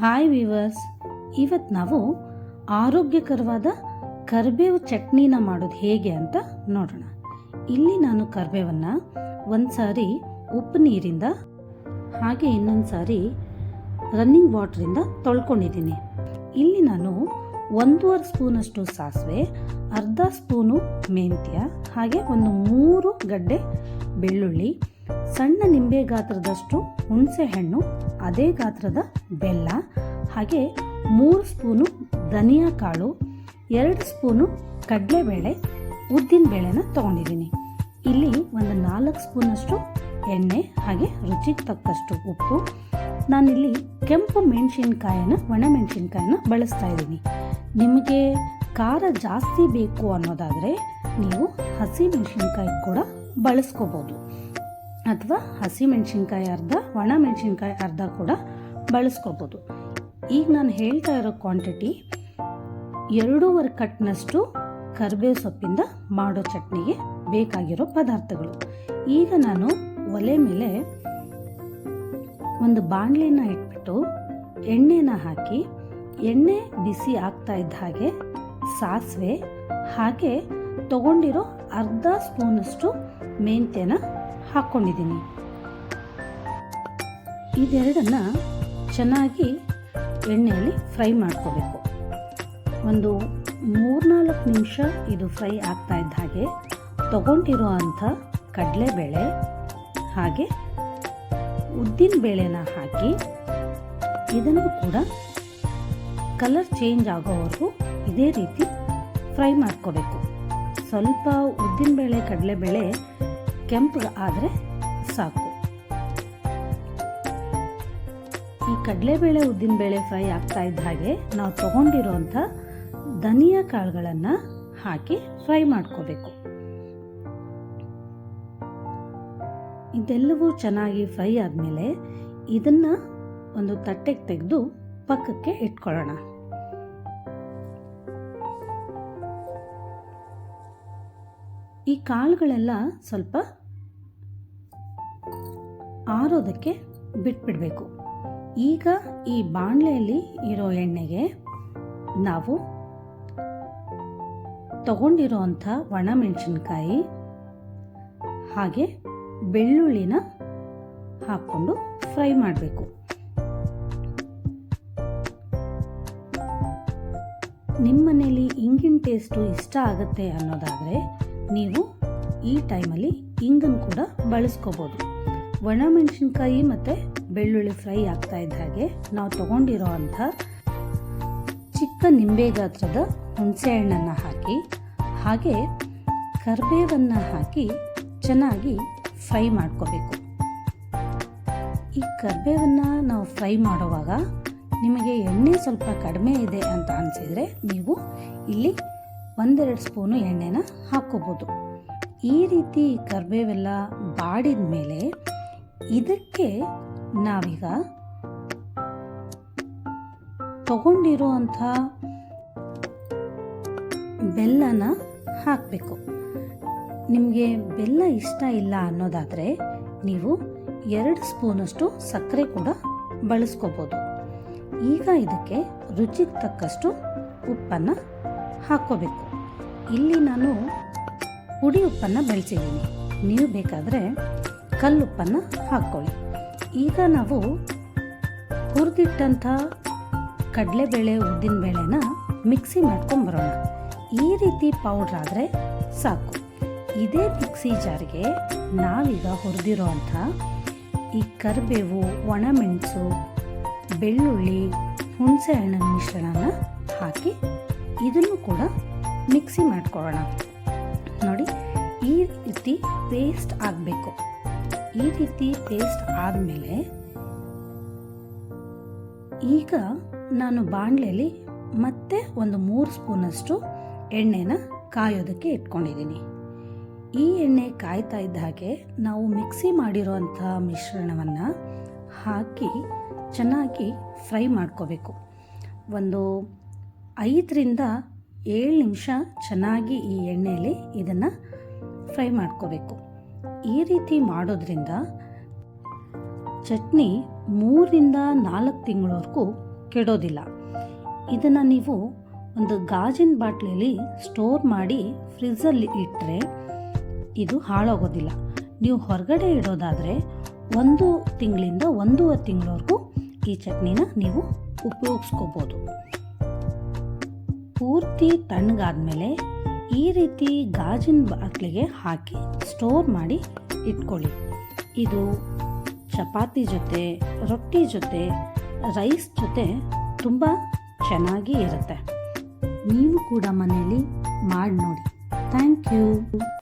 Hi viewers, ಇವತ್ತು ನಾವು ಆರೋಗ್ಯಕರವಾದ ಕರಿಬೇವು ಚಟ್ನಿನ ಮಾಡೋದು ಹೇಗೆ ಅಂತ ನೋಡೋಣ. ಇಲ್ಲಿ ನಾನು ಕರಿಬೇವನ್ನು ಒಂದು ಸಾರಿ ಉಪ್ಪು ನೀರಿಂದ ಹಾಗೆ ಇನ್ನೊಂದು ಸಾರಿ ರನ್ನಿಂಗ್ ವಾಟ್ರಿಂದ ತೊಳ್ಕೊಂಡಿದ್ದೀನಿ. ಇಲ್ಲಿ ನಾನು 1.5 ಸ್ಪೂನಷ್ಟು ಸಾಸಿವೆ, ಅರ್ಧ ಸ್ಪೂನು ಮೆಂತ್ಯ, ಹಾಗೆ ಒಂದು 3 ಗಡ್ಡೆ ಬೆಳ್ಳುಳ್ಳಿ, ಸಣ್ಣ ನಿಂಬೆ ಗಾತ್ರದಷ್ಟು ಹುಣಸೆ ಹಣ್ಣು, ಅದೇ ಗಾತ್ರದ ಬೆಲ್ಲ, ಹಾಗೆ 3 ಸ್ಪೂನು ಧನಿಯಾ ಕಾಳು, 2 ಸ್ಪೂನು ಕಡಲೆಬೇಳೆ, ಉದ್ದಿನಬೇಳೆನ ತೊಗೊಂಡಿದ್ದೀನಿ. ಇಲ್ಲಿ ಒಂದು 4 ಸ್ಪೂನಷ್ಟು ಎಣ್ಣೆ, ಹಾಗೆ ರುಚಿಗೆ ತಕ್ಕಷ್ಟು ಉಪ್ಪು. ನಾನಿಲ್ಲಿ ಕೆಂಪು ಒಣಮೆಣಸಿನ್ಕಾಯಿನ ಬಳಸ್ತಾ ಇದ್ದೀನಿ. ನಿಮಗೆ ಖಾರ ಜಾಸ್ತಿ ಬೇಕು ಅನ್ನೋದಾದರೆ ನೀವು ಹಸಿಮೆಣಸಿನ್ಕಾಯಿ ಕೂಡ ಬಳಸ್ಕೋಬೋದು, ಅಥವಾ ಹಸಿಮೆಣಸಿನ್ಕಾಯಿ ಅರ್ಧ, ಒಣಮೆಣಸಿನ್ಕಾಯಿ ಅರ್ಧ ಕೂಡ ಬಳಸ್ಕೋಬೋದು. ಈಗ ನಾನು ಹೇಳ್ತಾ ಇರೋ ಕ್ವಾಂಟಿಟಿ 2.5 ಕಟ್ನಷ್ಟು ಕರಿಬೇವು ಸೊಪ್ಪಿಂದ ಮಾಡೋ ಚಟ್ನಿಗೆ ಬೇಕಾಗಿರೋ ಪದಾರ್ಥಗಳು. ಈಗ ನಾನು ಒಲೆ ಮೇಲೆ ಒಂದು ಬಾಣಲೆನ ಇಟ್ಬಿಟ್ಟು ಎಣ್ಣೆನ ಹಾಕಿ, ಎಣ್ಣೆ ಬಿಸಿ ಆಗ್ತಾ ಇದ್ದ ಹಾಗೆ ಸಾಸಿವೆ ಹಾಗೆ ತಗೊಂಡಿರೋ ಅರ್ಧ ಸ್ಪೂನಷ್ಟು ಮೆಂತ್ಯನ ಹಾಕ್ಕೊಂಡಿದ್ದೀನಿ. ಇದೆರಡನ್ನ ಚೆನ್ನಾಗಿ ಎಣ್ಣೆಯಲ್ಲಿ ಫ್ರೈ ಮಾಡ್ಕೋಬೇಕು. ಒಂದು 3-4 ನಿಮಿಷ ಇದು ಫ್ರೈ ಆಗ್ತಾ ಇದ್ದ ಹಾಗೆ ತಗೊಂಡಿರೋ ಅಂಥ ಕಡಲೆಬೇಳೆ ಹಾಗೆ ಉದ್ದಿನಬೇಳೆನ ಹಾಕಿ ಇದನ್ನು ಕೂಡ ಕಲರ್ ಚೇಂಜ್ ಆಗೋವರೆಗೂ ಇದೇ ರೀತಿ ಫ್ರೈ ಮಾಡ್ಕೋಬೇಕು. ಸ್ವಲ್ಪ ಉದ್ದಿನಬೇಳೆ ಕಡಲೆಬೇಳೆ ಕೆಂಪಗೆ ಆದರೆ ಸಾಕು. ಈ ಕಡಲೆಬೇಳೆ ಉದ್ದಿನಬೇಳೆ ಫ್ರೈ ಆಗ್ತಾ ಇದ್ದ ಹಾಗೆ ನಾವು ತಗೊಂಡಿರೋಂಥ ಧನಿಯಾ ಕಾಳುಗಳನ್ನು ಹಾಕಿ ಫ್ರೈ ಮಾಡ್ಕೋಬೇಕು. ಇದೆಲ್ಲವೂ ಚೆನ್ನಾಗಿ ಫ್ರೈ ಆದಮೇಲೆ ಇದನ್ನು ಒಂದು ತಟ್ಟೆಗೆ ತೆಗೆದು ಪಕ್ಕಕ್ಕೆ ಇಟ್ಕೊಳ್ಳೋಣ. ಈ ಕಾಳುಗಳೆಲ್ಲ ಸ್ವಲ್ಪ ಆರೋದಕ್ಕೆ ಬಿಟ್ಬಿಡಬೇಕು. ಈಗ ಈ ಬಾಣಲೆಯಲ್ಲಿ ಇರೋ ಎಣ್ಣೆಗೆ ನಾವು ತಗೊಂಡಿರೋ ಅಂಥ ಒಣಮೆಣಸಿನ್ಕಾಯಿ ಹಾಗೆ ಬೆಳ್ಳುಳ್ಳಿನ ಹಾಕ್ಕೊಂಡು ಫ್ರೈ ಮಾಡಬೇಕು. ನಿಮ್ಮ ಮನೇಲಿ ಇಂಗಿನ ಟೇಸ್ಟು ಇಷ್ಟ ಆಗುತ್ತೆ ಅನ್ನೋದಾದರೆ ನೀವು ಈ ಟೈಮಲ್ಲಿ ಇಂಗನ್ನು ಕೂಡ ಬಳಸ್ಕೋಬೋದು. ಒಣಮೆಣಸಿನ್ಕಾಯಿ ಮತ್ತು ಬೆಳ್ಳುಳ್ಳಿ ಫ್ರೈ ಆಗ್ತಾ ಇದ್ದ ಹಾಗೆ ನಾವು ತಗೊಂಡಿರೋ ಅಂಥ ಚಿಕ್ಕ ನಿಂಬೆ ಗಾತ್ರದ ಹುಣಸೆ ಹಣ್ಣನ್ನು ಹಾಕಿ ಹಾಗೆ ಕರಿಬೇವನ್ನು ಹಾಕಿ ಚೆನ್ನಾಗಿ ಫ್ರೈ ಮಾಡ್ಕೋಬೇಕು. ಈ ಕರಿಬೇವನ್ನು ನಾವು ಫ್ರೈ ಮಾಡುವಾಗ ನಿಮಗೆ ಎಣ್ಣೆ ಸ್ವಲ್ಪ ಕಡಿಮೆ ಇದೆ ಅಂತ ಅನಿಸಿದರೆ ನೀವು ಇಲ್ಲಿ 1-2 ಸ್ಪೂನು ಎಣ್ಣೆನ ಹಾಕ್ಕೋಬೋದು. ಈ ರೀತಿ ಕರಿಬೇವೆಲ್ಲ ಬಾಡಿದ ಮೇಲೆ ಇದಕ್ಕೆ ನಾವೀಗ ತಗೊಂಡಿರುವಂಥ ಬೆಲ್ಲನ ಹಾಕಬೇಕು. ನಿಮಗೆ ಬೆಲ್ಲ ಇಷ್ಟ ಇಲ್ಲ ಅನ್ನೋದಾದರೆ ನೀವು 2 ಸ್ಪೂನಷ್ಟು ಸಕ್ಕರೆ ಕೂಡ ಬಳಸ್ಕೋಬೋದು. ಈಗ ಇದಕ್ಕೆ ರುಚಿಗೆ ತಕ್ಕಷ್ಟು ಉಪ್ಪನ್ನು ಹಾಕ್ಕೋಬೇಕು. ಇಲ್ಲಿ ನಾನು ಪುಡಿ ಉಪ್ಪನ್ನು ಬಳಸಿದ್ದೀನಿ, ನೀವು ಬೇಕಾದರೆ ಕಲ್ಲುಪ್ಪನ್ನು ಹಾಕ್ಕೊಳ್ಳಿ. ಈಗ ನಾವು ಹುರಿದಿಟ್ಟಂಥ ಕಡಲೆಬೇಳೆ ಉದ್ದಿನಬೇಳೆನ ಮಿಕ್ಸಿ ಮಾಡ್ಕೊಂಬರೋಣ. ಈ ರೀತಿ ಪೌಡ್ರ್ ಆದರೆ ಸಾಕು. ಇದೇ ಮಿಕ್ಸಿ ಜಾರಿಗೆ ನಾವೀಗ ಹುರಿದಿರೋ ಅಂಥ ಈ ಕರಿಬೇವು, ಒಣಮೆಣಸು, ಬೆಳ್ಳುಳ್ಳಿ, ಹುಣಸೆ ಹಣ್ಣಿನ ಮಿಶ್ರಣನ ಹಾಕಿ ಇದನ್ನು ಕೂಡ ಮಿಕ್ಸಿ ಮಾಡ್ಕೊಳ್ಳೋಣ. ನೋಡಿ, ಈ ರೀತಿ ಪೇಸ್ಟ್ ಆಗಬೇಕು. ಈ ರೀತಿ ಪೇಸ್ಟ್ ಆದಮೇಲೆ ಈಗ ನಾನು ಬಾಣಲೆಯಲ್ಲಿ ಮತ್ತೆ ಒಂದು 3 ಸ್ಪೂನಷ್ಟು ಎಣ್ಣೆನ ಕಾಯೋದಕ್ಕೆ ಇಟ್ಕೊಂಡಿದ್ದೀನಿ. ಈ ಎಣ್ಣೆ ಕಾಯ್ತಾ ಇದ್ದ ಹಾಗೆ ನಾವು ಮಿಕ್ಸಿ ಮಾಡಿರೋಂಥ ಮಿಶ್ರಣವನ್ನು ಹಾಕಿ ಚೆನ್ನಾಗಿ ಫ್ರೈ ಮಾಡ್ಕೋಬೇಕು. ಒಂದು 5-7 ನಿಮಿಷ ಚೆನ್ನಾಗಿ ಈ ಎಣ್ಣೆಯಲ್ಲಿ ಇದನ್ನು ಫ್ರೈ ಮಾಡ್ಕೋಬೇಕು. ಈ ರೀತಿ ಮಾಡೋದ್ರಿಂದ ಚಟ್ನಿ 3-4 ತಿಂಗಳವರೆಗೂ ಕೆಡೋದಿಲ್ಲ. ಇದನ್ನು ನೀವು ಒಂದು ಗಾಜಿನ ಬಾಟ್ಲಿಯಲ್ಲಿ ಸ್ಟೋರ್ ಮಾಡಿ ಫ್ರಿಜ್ಜಲ್ಲಿ ಇಟ್ಟರೆ ಇದು ಹಾಳಾಗೋದಿಲ್ಲ. ನೀವು ಹೊರಗಡೆ ಇಡೋದಾದರೆ 1 ತಿಂಗಳಿಂದ 1.5 ತಿಂಗಳವರೆಗೂ ಈ ಚಟ್ನಿನ ನೀವು ಉಪಯೋಗಿಸ್ಕೋಬೋದು. ಪೂರ್ತಿ ತಣ್ಣಗಾದ್ಮೇಲೆ ಈ ರೀತಿ ಗಾಜಿನ ಬಾಟ್ಲಿಗೆ ಹಾಕಿ ಸ್ಟೋರ್ ಮಾಡಿ ಇಟ್ಕೊಳ್ಳಿ. ಇದು ಚಪಾತಿ ಜೊತೆ, ರೊಟ್ಟಿ ಜೊತೆ, ರೈಸ್ ಜೊತೆ ತುಂಬ ಚೆನ್ನಾಗಿ ಇರುತ್ತೆ. ನೀವು ಕೂಡ ಮನೆಯಲ್ಲಿ ಮಾಡಿ ನೋಡಿ. Thank you.